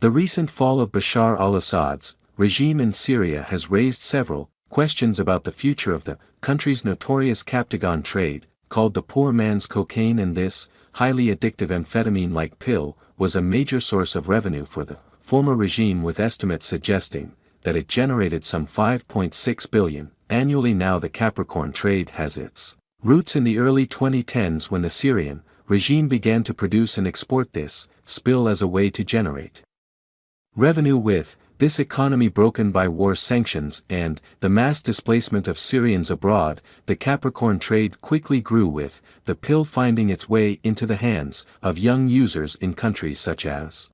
The recent fall of Bashar al-Assad's regime in Syria has raised several questions about the future of the country's notorious Captagon trade, called the poor man's cocaine, and this highly addictive amphetamine-like pill was a major source of revenue for the former regime, with estimates suggesting that it generated some $5.6 billion annually. Now the Capricorn trade has its roots in the early 2010s, when the Syrian regime began to produce and export this pill as a way to generate revenue. With this economy broken by war sanctions and the mass displacement of Syrians abroad, the Capricorn trade quickly grew, with the pill finding its way into the hands of young users in countries such as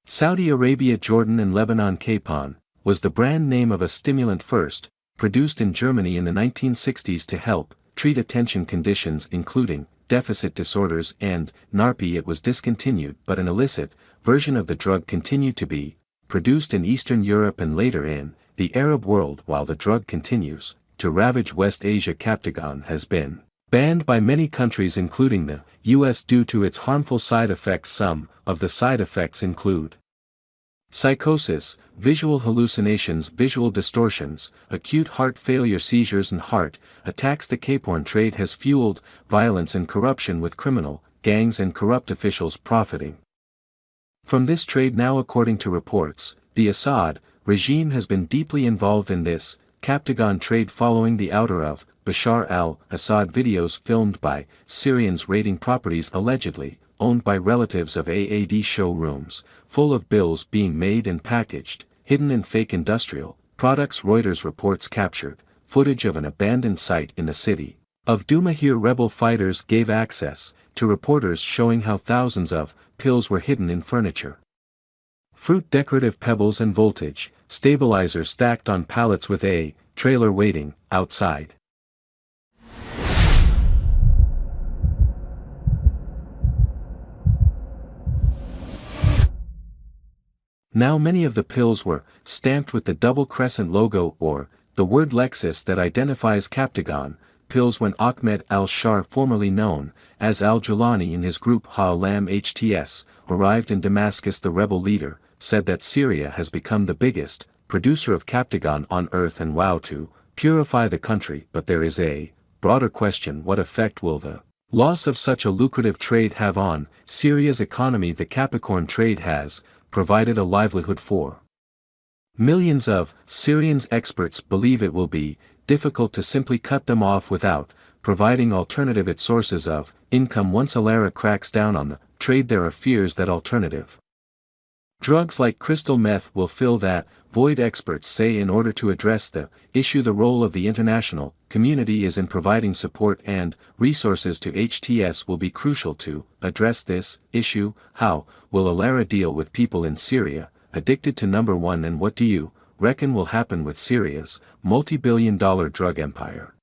Saudi Arabia, Jordan and Lebanon. Capon was the brand name of a stimulant first produced in Germany in the 1960s to help treat attention conditions including deficit disorders and NRP. It was discontinued, but an illicit version of the drug continued to be produced in Eastern Europe and later in the Arab world, while the drug continues to ravage West Asia. Captagon has been banned by many countries including the US due to its harmful side effects. Some of the side effects include psychosis, visual hallucinations, visual distortions, acute heart failure, seizures and heart attacks. The Capricorn trade has fueled violence and corruption, with criminal gangs and corrupt officials profiting from this trade. Now, according to reports, the Assad regime has been deeply involved in this Captagon trade following the ouster of Bashar al-Assad. Videos filmed by Syrians raiding properties allegedly owned by relatives of AAD showrooms, full of bills being made and packaged, hidden in fake industrial products. Reuters reports captured footage of an abandoned site in the city of Douma. Here rebel fighters gave access to reporters, showing how thousands of pills were hidden in furniture, fruit, decorative pebbles and voltage stabilizers stacked on pallets with a trailer waiting outside. Now many of the pills were stamped with the double crescent logo or the word Lexus that identifies Captagon pills. When Ahmed al-Shar, formerly known as al-Julani, in his group Ha-Lam HTS, arrived in Damascus, the rebel leader said that Syria has become the biggest producer of Captagon on earth and vowed to purify the country. But there is a broader question: what effect will the loss of such a lucrative trade have on Syria's economy? The Capricorn trade has provided a livelihood for millions of Syrians. Experts believe it will be difficult to simply cut them off without providing alternative sources of income. Once Alara cracks down on the trade, there are fears that alternative drugs like crystal meth will fill that void. Experts say in order to address the issue, the role of the international community is in providing support and resources to HTS will be crucial to address this issue. How will Alara deal with people in Syria addicted to number one, and what do you reckon will happen with Syria's multi-billion-dollar drug empire?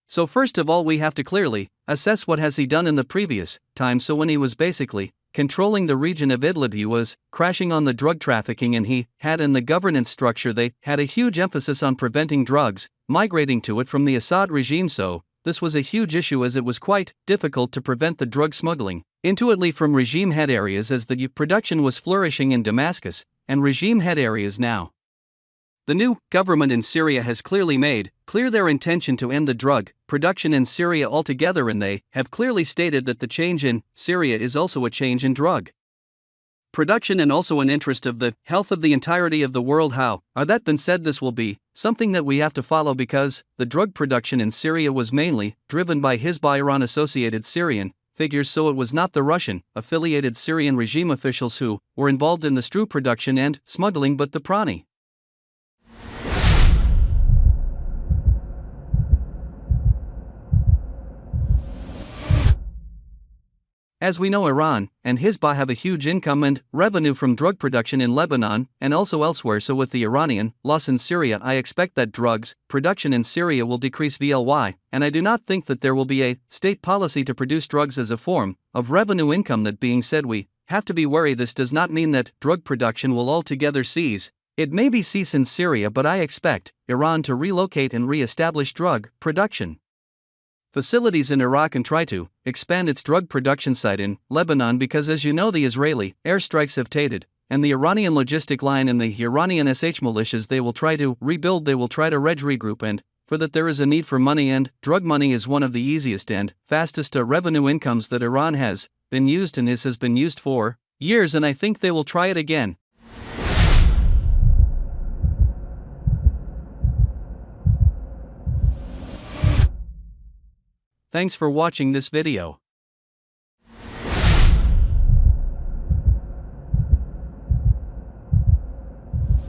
So first of all, we have to clearly assess what has he done in the previous time. So when he was basically controlling the region of Idlib, he was crashing on the drug trafficking, and he had in the governance structure they had a huge emphasis on preventing drugs migrating to it from the Assad regime. So this was a huge issue, as it was quite difficult to prevent the drug smuggling into Idlib from regime head areas, as the production was flourishing in Damascus and regime head areas. Now the new government in Syria has clearly made clear their intention to end the drug production in Syria altogether, and they have clearly stated that the change in Syria is also a change in drug production and also an interest of the health of the entirety of the world. How are that been said? This will be something that we have to follow, because the drug production in Syria was mainly driven by Hizbullah Iran-associated Syrian figures, so it was not the Russian-affiliated Syrian regime officials who were involved in the strew production and smuggling, but the Prani. As we know, Iran and Hizbullah have a huge income and revenue from drug production in Lebanon and also elsewhere. So with the Iranian loss in Syria, I expect that drugs production in Syria will decrease VLY, and I do not think that there will be a state policy to produce drugs as a form of revenue income. That being said, we have to be wary. This does not mean that drug production will altogether cease. It may be cease in Syria, but I expect Iran to relocate and re-establish drug production facilities in Iraq and try to expand its drug production site in Lebanon, because, as you know, the Israeli airstrikes have tainted, and the Iranian logistic line and the Iranian militias they will try to rebuild, they will try to regroup, and for that there is a need for money, and drug money is one of the easiest and fastest revenue incomes that Iran has been used and has been used for years, and I think they will try it again. Thanks for watching this video.